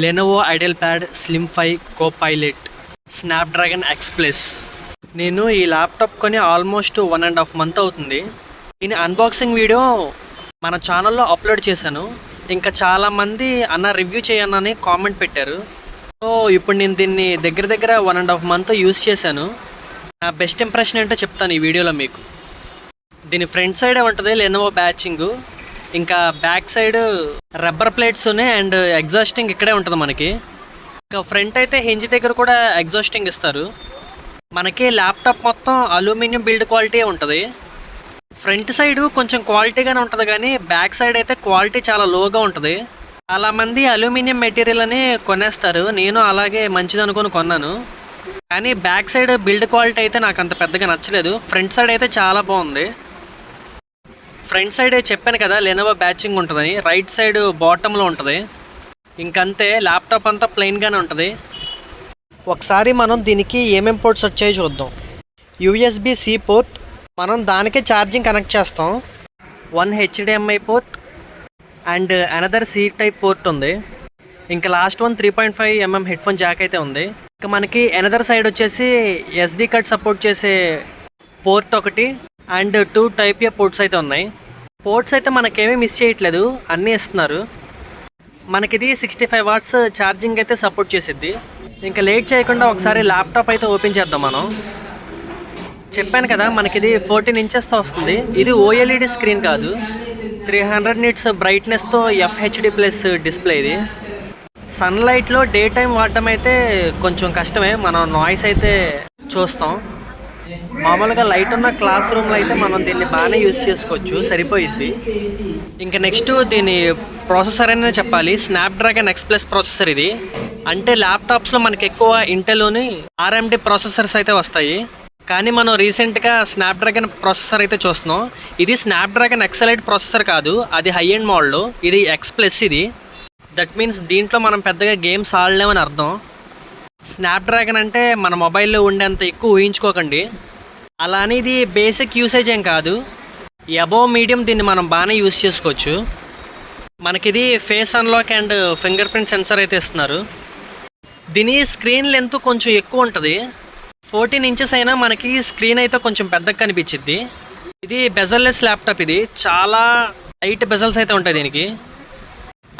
Lenovo IdeaPad Slim 5 Copilot Snapdragon X Plus. నేను ఈ laptop కొని ఆల్మోస్ట్ 1.5 మంత్ అవుతుంది. దీని అన్బాక్సింగ్ వీడియో మన ఛానల్లో అప్లోడ్ చేశాను. ఇంకా చాలామంది అన్న రివ్యూ చేయనని కామెంట్ పెట్టారు. సో ఇప్పుడు నేను దీన్ని దగ్గర దగ్గర 1.5 మంత్ యూస్ చేశాను. నా బెస్ట్ ఇంప్రెషన్ ఏంటో చెప్తాను ఈ వీడియోలో మీకు. దీని ఫ్రంట్ సైడ్ ఉంటుంది లెనోవో బ్యాచింగ్, ఇంకా బ్యాక్ సైడ్ రబ్బర్ ప్లేట్స్ ఉన్నాయి అండ్ ఎగ్జాస్టింగ్ ఇక్కడే ఉంటుంది మనకి. ఇంకా ఫ్రంట్ అయితే హింజ్ దగ్గర కూడా ఎగ్జాస్టింగ్ ఇస్తారు. మనకి ల్యాప్టాప్ మొత్తం అల్యూమినియం బిల్డ్ క్వాలిటీ ఉంటుంది. ఫ్రంట్ సైడ్ కొంచెం క్వాలిటీగానే ఉంటుంది కానీ బ్యాక్ సైడ్ అయితే క్వాలిటీ చాలా లోగా ఉంటుంది. చాలామంది అల్యూమినియం మెటీరియల్ అని కొనేస్తారు, నేను అలాగే మంచిది అనుకుని కొన్నాను. కానీ బ్యాక్ సైడ్ బిల్డ్ క్వాలిటీ అయితే నాకు అంత పెద్దగా నచ్చలేదు. ఫ్రంట్ సైడ్ అయితే చాలా బాగుంది. ఫ్రంట్ సైడ్ చెప్పాను కదా లెనోవో బ్యాచింగ్ ఉంటుందని, రైట్ సైడ్ బాటంలో ఉంటుంది. ఇంకంతే, ల్యాప్టాప్ అంతా ప్లెయిన్గానే ఉంటుంది. ఒకసారి మనం దీనికి ఏమేం పోర్ట్స్ వచ్చాయో చూద్దాం. USB-C పోర్ట్, మనం దానికే ఛార్జింగ్ కనెక్ట్ చేస్తాం. 1 HDMI port and another C type port ఉంది. ఇంకా last one 3.5mm headphone Jack అయితే ఉంది. ఇంకా మనకి అనదర్ సైడ్ వచ్చేసి SD కార్డ్ సపోర్ట్ చేసే పోర్ట్ ఒకటి అండ్ 2 Type A పోర్ట్స్ అయితే ఉన్నాయి. పోర్ట్స్ అయితే మనకేమీ మిస్ చేయట్లేదు, అన్నీ ఇస్తున్నారు. మనకిది 65 వాట్స్ ఛార్జింగ్ అయితే సపోర్ట్ చేసిద్ది. ఇంకా లేట్ చేయకుండా ఒకసారి ల్యాప్టాప్ అయితే ఓపెన్ చేద్దాం మనం. చెప్పాను కదా మనకిది 14 ఇంచెస్తో వస్తుంది. ఇది OLED స్క్రీన్ కాదు, 300 నిట్స్ బ్రైట్నెస్తో FHD+ డిస్ప్లే. ఇది సన్లైట్లో డే టైం వాడటం అయితే కొంచెం కష్టమే, మనం నాయిస్ అయితే చూస్తాం. మామూలుగా లైట్ ఉన్న క్లాస్ రూమ్లో అయితే మనం దీన్ని బాగానే యూజ్ చేసుకోవచ్చు, సరిపోయిద్ది. ఇంకా నెక్స్ట్ దీని ప్రాసెసర్ అనే చెప్పాలి. స్నాప్డ్రాగన్ ఎక్స్ ప్లస్ ప్రాసెసర్ ఇది. అంటే ల్యాప్టాప్స్లో మనకి ఎక్కువ ఇంటెల్లోని RMD ప్రాసెసర్స్ అయితే వస్తాయి, కానీ మనం రీసెంట్గా స్నాప్డ్రాగన్ ప్రాసెసర్ అయితే చూస్తున్నాం. ఇది స్నాప్డ్రాగన్ ఎక్సలైట్ ప్రాసెసర్ కాదు, అది హై ఎండ్ మోడల్. ఇది ఎక్స్ ప్లస్. ఇది దట్ మీన్స్ దీంట్లో మనం పెద్దగా గేమ్స్ ఆడలేమని అర్థం. స్నాప్డ్రాగన్ అంటే మన మొబైల్లో ఉండేంత ఎక్కువ ఊహించుకోకండి. అలా అని ఇది బేసిక్ యూసేజ్ ఏం కాదు, అబోవ్ మీడియం దీన్ని మనం బాగానే యూజ్ చేసుకోవచ్చు. మనకిది face unlock and fingerprint sensor అయితే ఇస్తున్నారు. దీని స్క్రీన్ లెంత్ కొంచెం ఎక్కువ ఉంటుంది, 14 ఇంచెస్ అయినా మనకి స్క్రీన్ అయితే కొంచెం పెద్దగా కనిపించిద్ది. ఇది బెజల్లెస్ ల్యాప్టాప్, ఇది చాలా టైట్ బెజల్స్ అయితే ఉంటాయి దీనికి.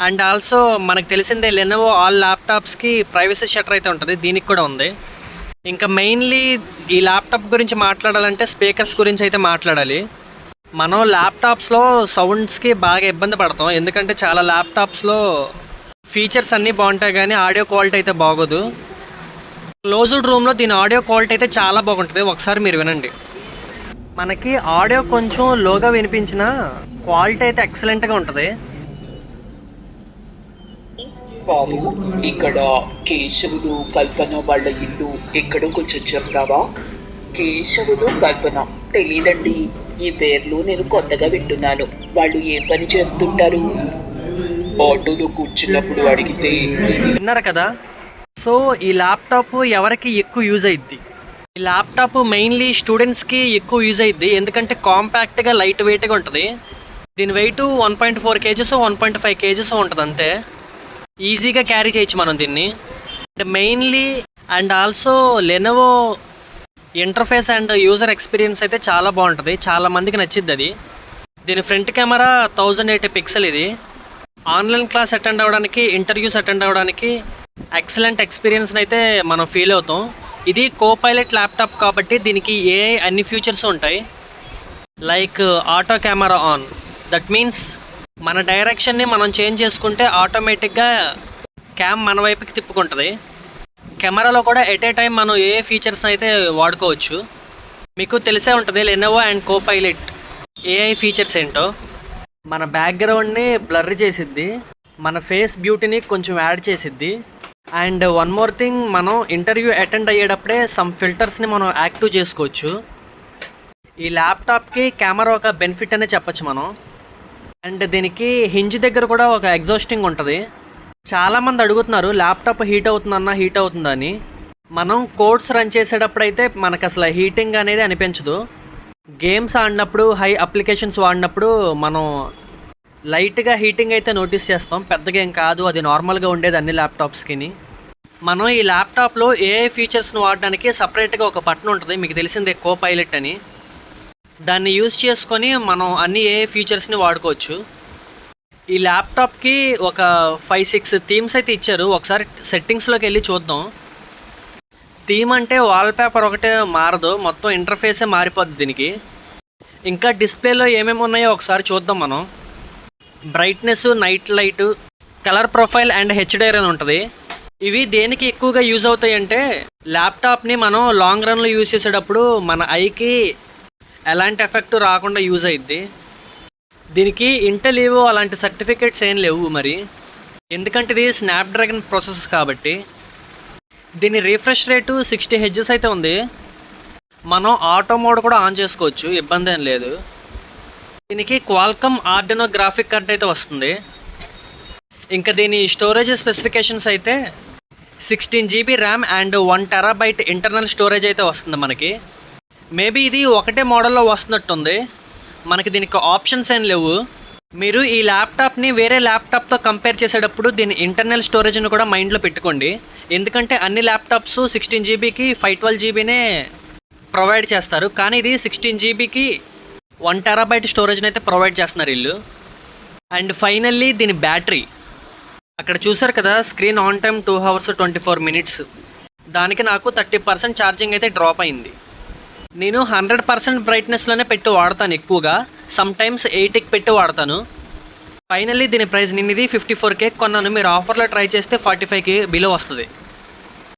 అండ్ ఆల్సో మనకు తెలిసిందే లెనోవో ఆల్ ల్యాప్టాప్స్కి ప్రైవసీ షట్టర్ అయితే ఉంటుంది, దీనికి కూడా ఉంది. ఇంకా మెయిన్లీ ఈ ల్యాప్టాప్ గురించి మాట్లాడాలంటే స్పీకర్స్ గురించి అయితే మాట్లాడాలి. మనం ల్యాప్టాప్స్లో సౌండ్స్కి బాగా ఇబ్బంది పడతాం, ఎందుకంటే చాలా ల్యాప్టాప్స్లో ఫీచర్స్ అన్నీ బాగుంటాయి కానీ ఆడియో క్వాలిటీ అయితే బాగోదు. క్లోజ్డ్ రూమ్లో దీని ఆడియో క్వాలిటీ అయితే చాలా బాగుంటుంది, ఒకసారి మీరు వినండి. మనకి ఆడియో కొంచెం లోగా వినిపించిన క్వాలిటీ అయితే ఎక్సలెంట్గా ఉంటుంది. బాబు, ఇక్కడ కేశవుడు కల్పన వాళ్ళ ఇల్లు ఎక్కడో కొంచెం చెప్తావా? కేశవుడు కల్పన తెలీదండి, ఈ పేర్లు నేను కొత్తగా వింటున్నాను. వాళ్ళు ఏ పని చేస్తుంటారు? ఆటోలో కూర్చున్నప్పుడు అడిగితే. విన్నారు కదా. సో ఈ ల్యాప్టాప్ ఎవరికి ఎక్కువ యూజ్ అయ్యిద్ది? ఈ ల్యాప్టాప్ మెయిన్లీ స్టూడెంట్స్కి ఎక్కువ యూజ్ అయ్యిద్ది, ఎందుకంటే కాంపాక్ట్గా లైట్ వెయిట్గా ఉంటుంది. దీని వెయిట్ 1.4 kgs 1.5 kgs ఉంటుంది అంతే. ఈజీగా క్యారీ చేయొచ్చు మనం దీన్ని. Mainly and also Lenovo interface and user experience అయితే చాలా బాగుంటుంది, చాలా మందికి నచ్చిద్ది అది. దీని ఫ్రంట్ కెమెరా 1080 పిక్సెల్. ఇది ఆన్లైన్ క్లాస్ అటెండ్ అవ్వడానికి, ఇంటర్వ్యూస్ అటెండ్ అవ్వడానికి ఎక్సలెంట్ ఎక్స్పీరియన్స్ అయితే మనం ఫీల్ అవుతాం. ఇది కోపైలట్ ల్యాప్టాప్ కాబట్టి దీనికి అన్ని ఫీచర్స్ ఉంటాయి. Like auto camera on, that means మన డైరెక్షన్ని మనం చేంజ్ చేసుకుంటే ఆటోమేటిక్గా క్యామ్ మన వైపుకి తిప్పుకుంటుంది. కెమెరాలో కూడా ఎట్ ఏ టైం మనం ఏ ఫీచర్స్ అయితే వాడుకోవచ్చు. మీకు తెలిసే ఉంటుంది Lenovo and Copilot AI features ఏంటో. మన బ్యాక్గ్రౌండ్ని బ్లర్ చేసిద్ది, మన ఫేస్ బ్యూటీని కొంచెం యాడ్ చేసిద్ది. అండ్ వన్ మోర్ థింగ్, మనం ఇంటర్వ్యూ అటెండ్ అయ్యేటప్పుడే సమ్ ఫిల్టర్స్ని మనం యాక్టివ్ చేసుకోవచ్చు. ఈ ల్యాప్టాప్కి కెమెరా ఒక బెనిఫిట్ అనే చెప్పచ్చు మనం. అండ్ దీనికి హింజ్ దగ్గర కూడా ఒక ఎగ్జాస్టింగ్ ఉంటుంది. చాలామంది అడుగుతున్నారు ల్యాప్టాప్ హీట్ అవుతుందని. మనం కోడ్స్ రన్ చేసేటప్పుడు అయితే మనకు అసలు హీటింగ్ అనేది అనిపించదు. గేమ్స్ ఆడినప్పుడు, హై అప్లికేషన్స్ వాడినప్పుడు మనం లైట్గా హీటింగ్ అయితే నోటీస్ చేస్తాం, పెద్దగా ఏం కాదు, అది నార్మల్గా ఉండేది అన్ని ల్యాప్టాప్స్కి. మనం ఈ ల్యాప్టాప్లో ఏఐ ఫీచర్స్ని వాడడానికి సపరేట్గా ఒక బటన్ ఉంటుంది, మీకు తెలిసిందే కో పైలట్ అని. దాన్ని యూజ్ చేసుకొని మనం అన్ని ఏఐ ఫీచర్స్ని వాడుకోవచ్చు. ఈ ల్యాప్టాప్కి ఒక 5-6 థీమ్స్ అయితే ఇచ్చారు. ఒకసారి సెట్టింగ్స్లోకి వెళ్ళి చూద్దాం. థీమ్ అంటే వాల్పేపర్ ఒకటే మారదు, మొత్తం ఇంటర్ఫేసే మారిపోద్ది దీనికి. ఇంకా డిస్ప్లేలో ఏమేమి ఉన్నాయో ఒకసారి చూద్దాం మనం. Brightness, night light, colour profile and HDR అని ఉంటుంది. ఇవి దేనికి ఎక్కువగా యూజ్ అవుతాయి అంటే ల్యాప్టాప్ని మనం లాంగ్ రన్లో యూజ్ చేసేటప్పుడు మన ఐకి ఎలాంటి ఎఫెక్ట్ రాకుండా యూజ్ అయ్యిద్ది. దీనికి ఇంటెల్ ఈవో అలాంటి సర్టిఫికేట్స్ ఏం లేవు మరి, ఎందుకంటే ఇది స్నాప్డ్రాగన్ ప్రాసెసర్ కాబట్టి. దీని రిఫ్రెష్ రేటు 60 Hz అయితే ఉంది. మనం ఆటో మోడ్ కూడా ఆన్ చేసుకోవచ్చు, ఇబ్బంది ఏం లేదు. దీనికి క్వాల్కమ్ ఆర్డినో గ్రాఫిక్ కార్డ్ అయితే వస్తుంది. ఇంకా దీని స్టోరేజ్ స్పెసిఫికేషన్స్ అయితే 16 GB RAM and 1 TB internal storage అయితే వస్తుంది మనకి. మేబీ ఇది ఒకటే మోడల్లో వస్తున్నట్టుంది, మనకి దీనికి ఆప్షన్స్ ఏం లేవు. మీరు ఈ ల్యాప్టాప్ని వేరే ల్యాప్టాప్తో కంపేర్ చేసేటప్పుడు దీని ఇంటర్నల్ స్టోరేజ్ని కూడా మైండ్లో పెట్టుకోండి, ఎందుకంటే అన్ని ల్యాప్టాప్స్ 16 GBకి 512 GBనే ప్రొవైడ్ చేస్తారు, కానీ ఇది 16 GBకి 1 TB స్టోరేజ్ని అయితే ప్రొవైడ్ చేస్తున్నారు వీళ్ళు. అండ్ ఫైనల్లీ దీని బ్యాటరీ, అక్కడ చూసారు కదా screen on time 2 hours 24 minutes. దానికి నాకు 30% ఛార్జింగ్ అయితే డ్రాప్ అయింది. నేను 100% బ్రైట్నెస్లోనే పెట్టి వాడతాను ఎక్కువగా, సమ్ టైమ్స్ 8కి పెట్టి వాడతాను. ఫైనల్లీ దీని ప్రైస్, నేను ఇది 54K కొన్నాను, మీరు ఆఫర్లో ట్రై చేస్తే 45K బిలో వస్తుంది.